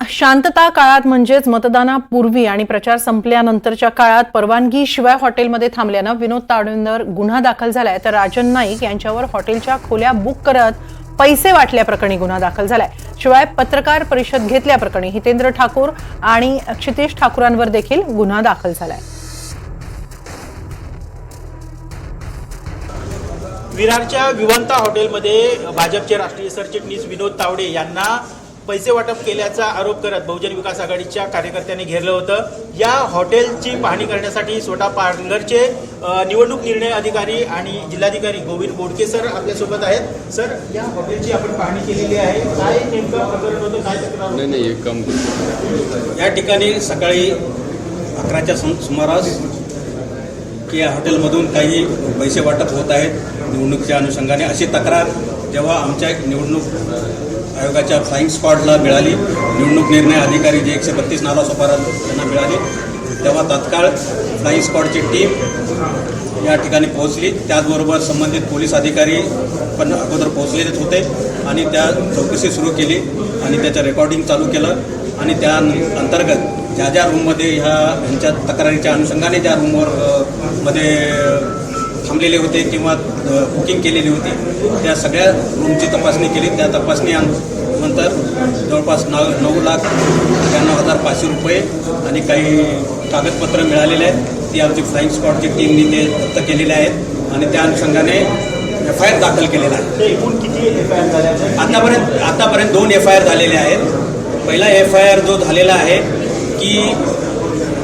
शांतता काळात म्हणजेच मतदानापूर्वी आणि प्रचार संपल्यानंतरच्या काळात परवानगीशिवाय हॉटेलमध्ये थांबल्यानं विनोद तावडेंवर गुन्हा दाखल झालाय, तर राजन नाईक यांच्यावर हॉटेलच्या खोल्या बुक करत पैसे वाटल्याप्रकरणी गुन्हा दाखल झालाय। शिवाय पत्रकार परिषद घेतल्याप्रकरणी हितेंद्र ठाकूर आणि क्षितेश ठाकूरांवर देखील गुन्हा दाखल झालाय। विरारच्या विवंता हॉटेलमध्ये भाजपचे राष्ट्रीय सरचिटणीस विनोद तावडे यांना पैसे वाटप केल्याचा आरोप करत बहुजन विकास आघाडीच्या कार्यकर्त्यांनी घेरलं होतं। या हॉटेलची पाहणी करण्यासाठी स्वतः पालघरचे निवडणूक निर्णय अधिकारी आणि जिल्हाधिकारी गोविंद बोडके सर आपल्यासोबत आहेत। सर, या हॉटेलची आपण पाहणी केलेली आहे, काय नेमकं प्रकरण होतं, काय तक्रार? नाही एक काम या ठिकाणी सकाळी 11च्या सुमारास की या हॉटेलमधून काही पैसे वाटप होत आहेत निवडणुकीच्या अनुषंगाने, अशी तक्रार जेव्हा आमच्या निवडणूक आयोगाच्या फ्लाइंग स्क्वॉडला मिळाली, निवडणूक निर्णय अधिकारी जे 132 नाला सोपारात त्यांना मिळाली, तेव्हा तात्काळ फ्लाइंग स्क्वॉडची टीम या ठिकाणी पोहोचली। त्याचबरोबर संबंधित पोलीस अधिकारी पण अगोदर पोहोचलेलेच होते आणि त्या चौकशी सुरू केली आणि त्याचं रेकॉर्डिंग चालू केलं आणि त्या अंतर्गत ज्या रूममध्ये ह्यांच्या तक्रारीच्या अनुषंगाने ज्या रूमवर मध्ये थांबलेले होते किंवा बुकिंग केलेली होती त्या सगळ्या रूमची तपासणी केली। त्या तपासणीनंतर जवळपास 9,91,500 रुपये आणि काही कागदपत्र मिळालेले आहेत। ती आमची फ्लाइंग स्क्वॉडची टीमने ते जप्त केलेले आहेत आणि त्या अनुषंगाने FIR दाखल केलेला आहे। एकूण किती FIR झाल्या? आतापर्यंत 2 FIR झालेले आहेत। पहिला FIR जो झालेला आहे की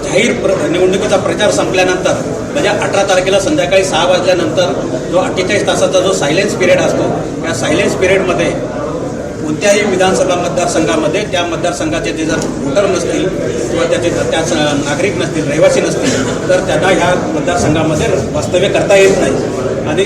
जाहीर निवडणुकीचा प्रचार संपल्यानंतर म्हणजे 18 तारखेला संध्याकाळी 6 वाजल्यानंतर जो 48 तासाचा जो सायलेन्स पिरियड असतो, त्या सायलेन्स पिरियडमध्ये कोणत्याही विधानसभा मतदारसंघामध्ये त्या मतदारसंघाचे जे जर वोटर नसतील किंवा त्या नागरिक नसतील, रहिवासी नसतील, तर त्यांना ह्या मतदारसंघामध्ये वास्तव्य करता येत नाही आणि